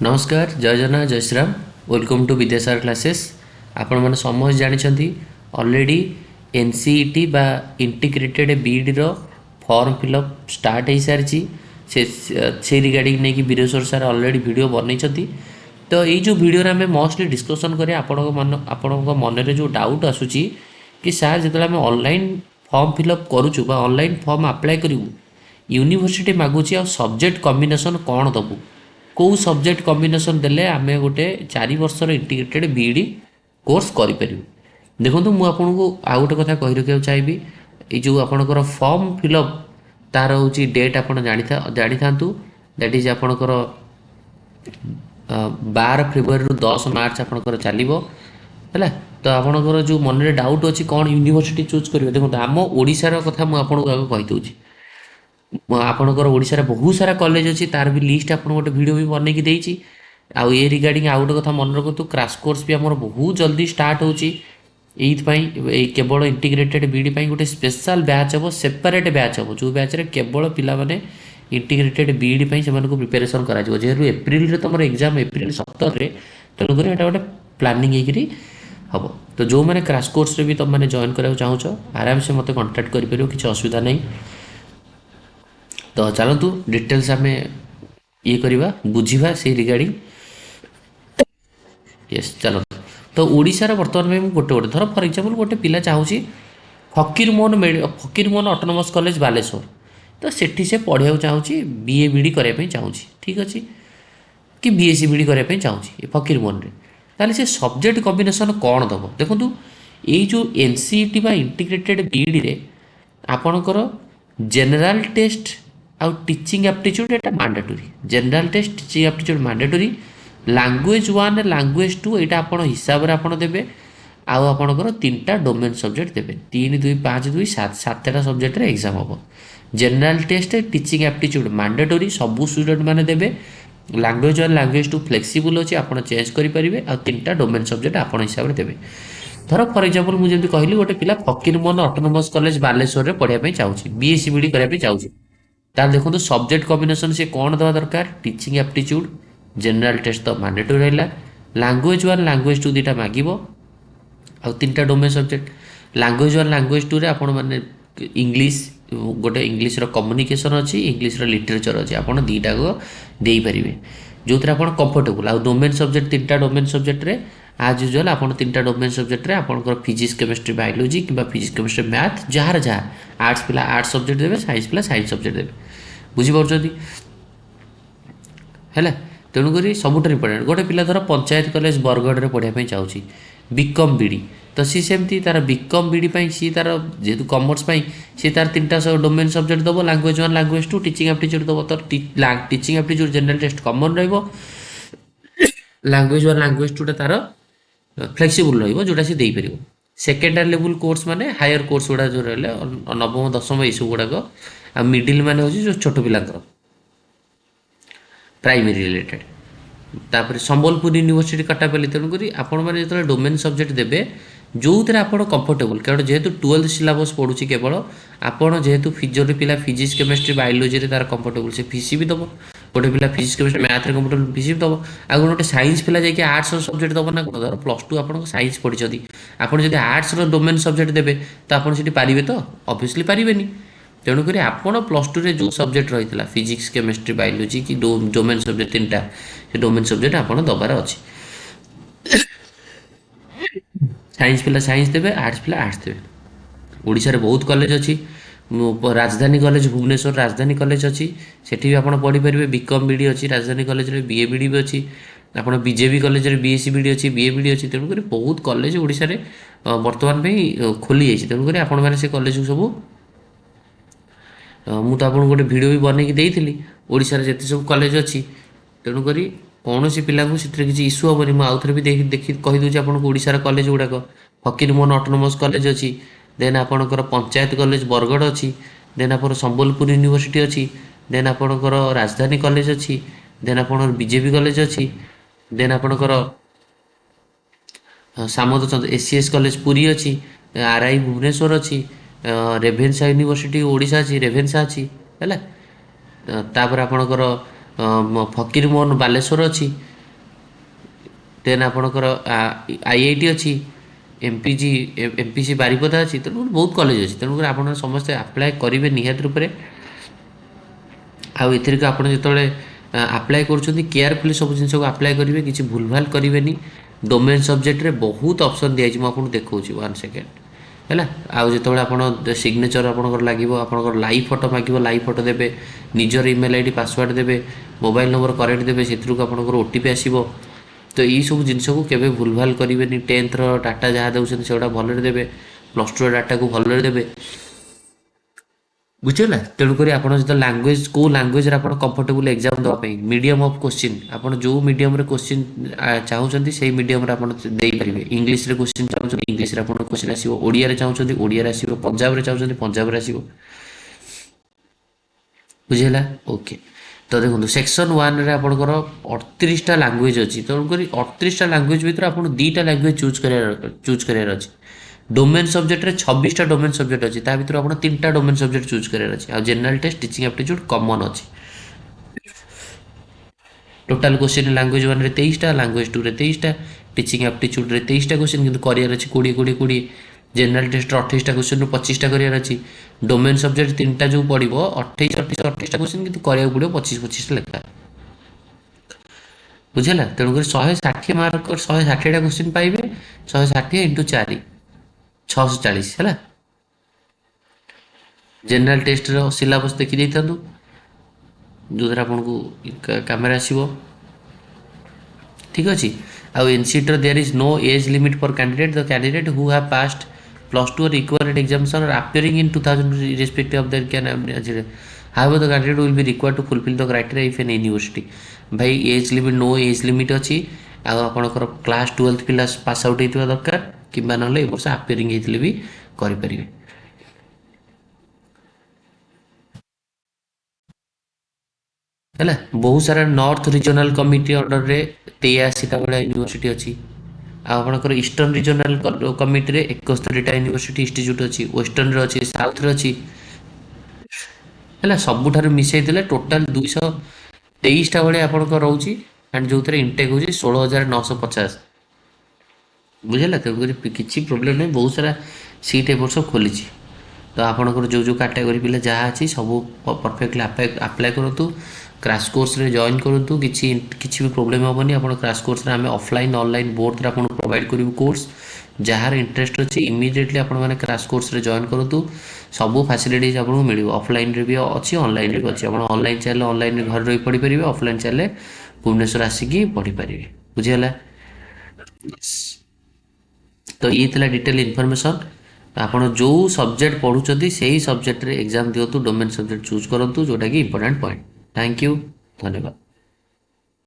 नमस्कार जय जगन्नाथ जय Shriram welcome to Vidyasagar classes. आपण मैंने समस्त जानते ऑलरेडी एनसीईटी बा इंटीग्रेटेड बीईडी रो फॉर्म फिलअप स्टार्ट हो सारी से रिगार्डिंग नहीं कि वीरेश्वर सर ऑलरेडी वीडियो बनई। तो ये जो वीडियो आम मोस्टली डिस्कसन करें आपण मन में जो डाउट आसूँ कि सार जो आम ऑनलाइन फॉर्म फिलअप करुचु बा ऑनलाइन फॉर्म अप्लाई करूँ यूनिवर्सिटी मागुची आ सब्जेक्ट कॉम्बिनेशन कौन दबू कौ सब्जेक्ट कॉम्बिनेशन देले आम गोटे 4 वर्षर इंटीग्रेटेड बीईडी कोर्स करें। देखो मुझे आपको आउ गोटे कथा कही रखा चाहिए ये जो आपणकर फॉर्म फिलअप तार हूँ डेट आप जानी था दैट इज आपणकर 12 फेब्रुआरी 10 मार्च आपणकर चलो है। तो आपणकर जो मन में डाउट अच्छी कौन यूनिवर्सिटी चूज करेंगे देखो आम ओडार कथा मुझे आपको कहीदे आपणकर ओडिशा रे बहुत सारा कॉलेज अच्छी तार भी लिस्ट आप गोटे वीडियो भी बनई देती आउ ये रिगार्डिंग आउ गोटे कथा मन रखु क्रैश कोर्स भी आम बहुत जल्दी स्टार्ट होची केवल इंटीग्रेटेड बीईडी गोटे स्पेशल बैच हम सेपरेट बैच हम जो बैच रे केवल पिला माने इंटीग्रेटेड बीईडी से प्रिपेरेसन करा जेहतु एप्रिल रे तुम एग्जाम एप्रिल 17 रे तेणुक गोटे प्लानिंग होगी हम। तो जो मैंने क्रैश कोर्स रे भी तुम मैंने जॉइन करा चाहो आराम से मत कांटेक्ट करें किसी असुविधा नहीं। तो चलतु डिटेल्स आम ये करवा बुझा से रिगार्डिंग यस चलो। तो ओडिशार बर्तमान में गोटे गोटे धर फॉर एग्जांपल गोटे पिला चाहूँगी फकीरमोहन ऑटोनोमस कॉलेज बालेश्वर तो सेठी से पढ़ाई चाहूँगी बीए बीडी करने चाहूँगी ठीक अच्छे कि बीएससी बीडी करने चाहूँगी फकीरमोहन रे ताले से सब्जेक्ट कॉम्बिनेशन कौन दब देखो ये जो एनसीईटी बा इंटीग्रेटेड बीईडी रे आपणकर जनरल टेस्ट आउ टीचिंग एप्टीट्यूड एटा mandatory general test teaching aptitude mandatory language 1 language 2 यहाँ आप हिसाब से आपड़ देवे आउ आपणकर 3टा डोमेन सब्जेक्ट देवे 3 2 5 2 7 7टा सब्जेक्ट रे एग्जाम हम general test teaching aptitude mandatory सबू स्टूडेंट मैंने देवे लैंग्वेज 1 लैंग्वेज 2 फ्लेक्सिबल अच्छी आप चेंज करेंगे आ 3टा डोमेन सब्जेक्ट आप हिसाब से देवे। धर फॉर एग्जांपल मुझे कहली गोटे पिला फकीरमोहन ऑटोनोमस कॉलेज बालेश्वर में पढ़ाई चाहूँगी बीएससी बीडी करने चाहूँगी तार देखो सब्जेक्ट कॉम्बिनेशन से कौन दवा दरकार टीचिंग एप्टीट्यूड जनरल टेस्ट तो मैंडेटरी रहा लैंग्वेज 1 लैंग्वेज 2 दुटा मागिब आ 3टा डोमेन सब्जेक्ट लैंग्वेज 1 लैंग्वेज 2 रे आपण माने इंग्लिश गोटे इंग्लिश रो कम्युनिकेशन अच्छी इंग्लिश रो लिटरेचर अच्छी आप दुईटा को दे पारे जो आप कंफर्टेबल आ डोमेन सब्जेक्ट 3टा डोमेन सब्जेक्ट रे आज यूजुअल आप 3टा डोमेन सब्जेक्ट रे आपनकर फिजिक्स केमिस्ट्री बायोलॉजी कि फिजिक्स केमिस्ट्री मैथ जार जहाँ आर्ट्स पिला आर्ट्स सब्जेक्ट देवे साइंस पिला साइंस सब्जेक्ट देवे बुझीपार है। तेणुक सबुठ इम्पोर्टेंट गोटे पिला धर पंचायत कॉलेज बरगढ़ में पढ़ाई चाहिए बीकम बीडी तो सी सेमती तार बीकम बीडी सी तार जेहेतु कॉमर्स सी तार 3टा डोमेन सब्जेक्ट दब लैंग्वेज 1 लैंग्वेज 2 टीचिंग एप्टीट्यूड दब तो teaching aptitude general test common language 1 language 2 तार फ्लेक्सिबल रोटा सी दे पार सेकेंडरी लेवल कोर्स माने हायर कोर्स गुड़ा जो रहा नवम दशम यू गुड़ाक आ मिडिल मान हूँ जो छोट पिलांकर प्राइमरी रिलेटेड तापर संबलपुर यूनिवर्सिटी कटापल्ली तेणुक आपण मैंने जो डोमेन सब्जेक्ट देवे जो थे आप कंफर्टेबल कारण जेहेतु 12th सिलेबस पढ़ुची केवल आपड़ जेहेतु फिजियोरी पिला फिजिक्स केमिस्ट्री बायोलॉजी रे तार कंफर्टेबल से फीसी भी दब गोटे पिला फिजिक्स केमिस्ट्री मैथ रे कंफर्टेबल फीसी भी दब आ गोटे साइंस पिला जाकि आर्ट्स सब्जेक्ट दब ना धर +2 आप साइंस पढ़ी आप आर्ट्स डोमेन सब्जेक्ट देवे तो आपड़ी पारे तो ऑब्वियसली पारे तेणुक आपड़ +2 रे जो सब्जेक्ट रही है फिजिक्स केमिस्ट्री बायोलॉजी कि डोमेन सब्जेक्ट 3टा से डोमेन सब्जेक्ट आप दबार अच्छी साइंस पिला साइंस देवे आर्ट्स पिला आर्ट्स देवे। ओडिशा रे बहुत कॉलेज अच्छी राजधानी कॉलेज भुवनेश्वर राजधानी कॉलेज अच्छी सेठी भी आप पढ़ी पारे बीकम बीडी अच्छी राजधानी कॉलेज रे बीए बीडी भी अच्छी आप बीजेपी कॉलेज रे बीएससी बीडी अच्छी बीए बीडी अच्छी तेणुक बहुत कॉलेज ओडिशा रे वर्तमान में खोली जाइए तेणुक आपण मैंने से कॉलेज को सब मु तो आपको गोटे वीडियो भी बनई देती ओडिशा रे जते सब कॉलेज अच्छी तेणुक कौन सी पिला किसी इश्यू हेनी मुझे आउ थे भी देखी कहीदे आपको ओडिशार कॉलेज गुड़ाक फकीरमोहन ऑटोनोमस कॉलेज अच्छी देन आपणकर पंचायत कॉलेज बरगढ़ अच्छी देन आप संबलपुर यूनिवर्सिटी अच्छी देन आपणकर राजधानी कॉलेज अच्छी देन आप बीजेपी कॉलेज अच्छी देन आपणकर सामंत चंद्र एससीएस कॉलेज पुरी अच्छी आरआई भुवनेश्वर अच्छी रेभेन्सा यूनिवर्सिटी ओडिशा अच्छी रेभेन्सा अच्छी है तापर आपणकर ଫକୀରମୋହନ ବାଲେଶ୍ୱର ଅଛି, ଦେନ୍ ଆପଣଙ୍କର IIT ଅଛି, MPC ବାରିପଦା ଅଛି, ତେଣୁକରି ବହୁତ କଲେଜ ଅଛି। ତେଣୁକରି ଆପଣ ସମସ୍ତେ ଆପ୍ଲାଏ କରିବେ ନିହାତି ରୂପରେ। ଆଉ ଏଥିରେ ଆପଣ ଯେତେବେଳେ ଆପ୍ଲାଏ କରୁଛନ୍ତି କେୟାରଫୁଲି ସବୁ ଜିନିଷକୁ ଆପ୍ଲାଏ କରିବେ, କିଛି ଭୁଲଭାଲ କରିବେନି। ଡୋମେନ୍ ସବଜେକ୍ଟରେ ବହୁତ ଅପସନ୍ ଦିଆଯାଇଛି, ମୁଁ ଆପଣଙ୍କୁ ଦେଖାଉଛି 1 ସେକେଣ୍ଡ ହେଲା। ଆଉ ଯେତେବେଳେ ଆପଣ ସିଗ୍ନେଚର ଆପଣଙ୍କର ଲାଗିବ, ଆପଣଙ୍କର ଲାଇଭ୍ ଫଟୋ ମାଗିବ, ଲାଇଭ୍ ଫଟୋ ଦେବେ, ନିଜର ଇମେଲ୍ ID ପାସୱାର୍ଡ଼ ଦେବେ, ମୋବାଇଲ୍ ନମ୍ବର କରେକ୍ଟ ଦେବେ, ସେଥିରୁ ଆପଣଙ୍କର OTP ଆସିବ। ତ ଏଇସବୁ ଜିନିଷକୁ କେବେ ଭୁଲଭାଲ କରିବେନି। 10th ଡାଟା ଯାହା ଦେଉଛନ୍ତି ସେଗୁଡ଼ା ଭଲରେ ଦେବେ, +2 ଡାଟାକୁ ଭଲରେ ଦେବେ, ବୁଝିହେଲା। ତେଣୁକରି ଆପଣ ଯେତେବେଳେ ଲାଙ୍ଗୁଏଜ୍, କେଉଁ ଲାଙ୍ଗୁଏଜ୍ରେ ଆପଣ କମ୍ଫର୍ଟେବୁଲ୍ ଏକ୍ଜାମ୍ ଦେବା ପାଇଁ, ମିଡ଼ିୟମ୍ ଅଫ୍ କୋଶ୍ଚିନ୍, ଆପଣ ଯେଉଁ ମିଡ଼ିୟମ୍ରେ କୋଶ୍ଚିନ୍ ଚାହୁଁଛନ୍ତି ସେଇ ମିଡ଼ିୟମ୍ରେ ଆପଣ ଦେଇପାରିବେ। ଇଂଲିଶରେ କୋଶ୍ଚିନ୍ ଚାହୁଁଛନ୍ତି ଇଂଲିଶରେ ଆପଣଙ୍କ କୋଶ୍ଚିନ୍ ଆସିବ, ଓଡ଼ିଆରେ ଚାହୁଁଛନ୍ତି ଓଡ଼ିଆରେ ଆସିବ, ପଞ୍ଜାବରେ ଚାହୁଁଛନ୍ତି ପଞ୍ଜାବରେ ଆସିବ, ବୁଝିହେଲା। ଓକେ। ତ ଦେଖନ୍ତୁ ସେକ୍ସନ୍ 1ରେ ଆପଣଙ୍କର 38ଟା ଲାଙ୍ଗୁଏଜ୍ ଅଛି। ତେଣୁକରି 38ଟା ଲାଙ୍ଗୁଏଜ୍ ଭିତରେ ଆପଣ 2ଟା ଲାଙ୍ଗୁଏଜ୍ ଚୁଜ୍ କରିବାର ଅଛି। ଡୋମେନ୍ ସବଜେକ୍ଟରେ 26ଟା ଡୋମେନ୍ ସବଜେକ୍ଟ ଅଛି, ତା ଭିତରୁ ଆପଣ 3ଟା ଡୋମେନ୍ ସବଜେକ୍ଟ ଚୁଜ୍ କରିବାର ଅଛି। ଆଉ general test, teaching aptitude common ଅଛି। ଟୋଟାଲ୍ କୋଶ୍ଚିନ୍ ଲାଙ୍ଗୁଏଜ୍ 1ରେ 23ଟା, ଲାଙ୍ଗୁଏଜ୍ 2ରେ 23ଟା, ଟିଚିଂ ଆପ୍ଟିଚ୍ୟୁଡ୍ରେ 23ଟା କୋଶ୍ଚିନ୍, କିନ୍ତୁ କରିବାର ଅଛି 20 20 20। ଜେନେରାଲ୍ ଟେଷ୍ଟରେ 28ଟା କୋଶ୍ଚିନ୍ରୁ 25ଟା କରିବାର ଅଛି। ଡୋମେନ୍ ସବଜେକ୍ଟ 3ଟା ଯେଉଁ ପଡ଼ିବ 28 28 28ଟା କୋଶ୍ଚିନ୍, କିନ୍ତୁ କରିବାକୁ ପଡ଼ିବ 25 25ଟା ଲେଖା, ବୁଝିହେଲା। ତେଣୁକରି 160 ମାର୍କ, 160ଟା କୋଶ୍ଚିନ୍ ପାଇବେ, 160 × 4 640 ହେଲା। ଜେନେରାଲ୍ ଟେଷ୍ଟର ସିଲାବସ୍ ଦେଖିଦେଇଥାନ୍ତୁ, ଯେଉଁଥିରେ ଆପଣଙ୍କୁ କାମରେ ଆସିବ, ଠିକ୍ ଅଛି। ଆଉ NCETର there is no age limit for candidate. The candidate who have passed +2 or equivalent examination are appearing in 2000 irrespective of their can however the candidate will be required to fulfill the criteria if an university। ଭାଇ age limit, no age limit ଅଛି। ଆଉ ଆପଣଙ୍କର class 12th ପିଲା pass out ହେଇଥିବା ଦରକାର, କିମ୍ବା ନହେଲେ ଏ ବର୍ଷ ଆପିୟରିଂ ହେଇଥିଲେ ବି କରିପାରିବେ, ହେଲା। ବହୁତ ସାରା ନର୍ଥ ରିଜନାଲ୍ କମିଟି ଅଣ୍ଡରରେ 83ଟା ଭଳିଆ ୟୁନିଭର୍ସିଟି ଅଛି। ଆଉ ଆପଣଙ୍କର ଇଷ୍ଟର୍ଣ୍ଣ ରିଜନାଲ୍ କମିଟିରେ 71ଟା ୟୁନିଭର୍ସିଟି ଇନଷ୍ଟିଚ୍ୟୁଟ୍ ଅଛି, ୱେଷ୍ଟର୍ଣ୍ଣରେ ଅଛି, ସାଉଥ୍ରେ ଅଛି, ହେଲା। ସବୁଠାରୁ ମିଶାଇ ଦେଲେ ଟୋଟାଲ୍ 223ଟା ଭଳିଆ ଆପଣଙ୍କର ରହୁଛି, ଆଣ୍ଡ ଯେଉଁଥିରେ ଇଣ୍ଟେକ୍ ହେଉଛି 16,950, ବୁଝିଲା। ତେଣୁକରି କିଛି ପ୍ରୋବ୍ଲେମ୍ ନାହିଁ, ବହୁତ ସାରା ସିଟ୍ ଏ ବର୍ଷ ଖୋଲିଛି। ତ ଆପଣଙ୍କର ଯେଉଁ ଯେଉଁ କାଟାଗୋରୀ ପିଲା ଯାହା ଅଛି ସବୁ ପରଫେକ୍ଟଲି ଆପ୍ଲାଏ କରନ୍ତୁ, କ୍ରାସ୍ କୋର୍ସରେ ଜଏନ୍ କରନ୍ତୁ। କିଛି ବି ପ୍ରୋବ୍ଲେମ୍ ହେବନି। ଆପଣ କ୍ରାସ୍ କୋର୍ସରେ ଆମେ ଅଫଲାଇନ୍ ଅନଲାଇନ୍ ବୋଥରେ ଆପଣଙ୍କୁ ପ୍ରୋଭାଇଡ଼ କରିବୁ କୋର୍ସ। ଯାହାର ଇଣ୍ଟରେଷ୍ଟ ଅଛି ଇମିଡ଼ିଏଟଲି ଆପଣମାନେ କ୍ରାସ୍ କୋର୍ସରେ ଜଏନ୍ କରନ୍ତୁ, ସବୁ ଫ୍ୟାସିଲିଟିଜ୍ ଆପଣଙ୍କୁ ମିଳିବ। ଅଫଲାଇନ୍ରେ ବି ଅଛି, ଅନଲାଇନ୍ରେ ବି ଅଛି। ଆପଣ ଅନଲାଇନ୍ ଚାହିଁଲେ ଅନଲାଇନ୍ରେ ଘରେ ରହି ପଢ଼ିପାରିବେ, ଅଫଲାଇନ୍ ଚାହିଁଲେ ଭୁବନେଶ୍ୱର ଆସିକି ପଢ଼ିପାରିବେ, ବୁଝିହେଲା। ତ ଇଏ ଥିଲା ଡିଟେଲ୍ ଇନଫର୍ମେସନ୍। ଆପଣ ଯେଉଁ ସବଜେକ୍ଟ ପଢ଼ୁଛନ୍ତି ସେଇ ସବଜେକ୍ଟରେ ଏକ୍ଜାମ୍ ଦିଅନ୍ତୁ, ଡୋମେନ୍ ସବଜେକ୍ଟ ଚୁଜ୍ କରନ୍ତୁ, ଯେଉଁଟାକି ଇମ୍ପୋର୍ଟାଣ୍ଟ ପଏଣ୍ଟ। ଥ୍ୟାଙ୍କ ୟୁ, ଧନ୍ୟବାଦ।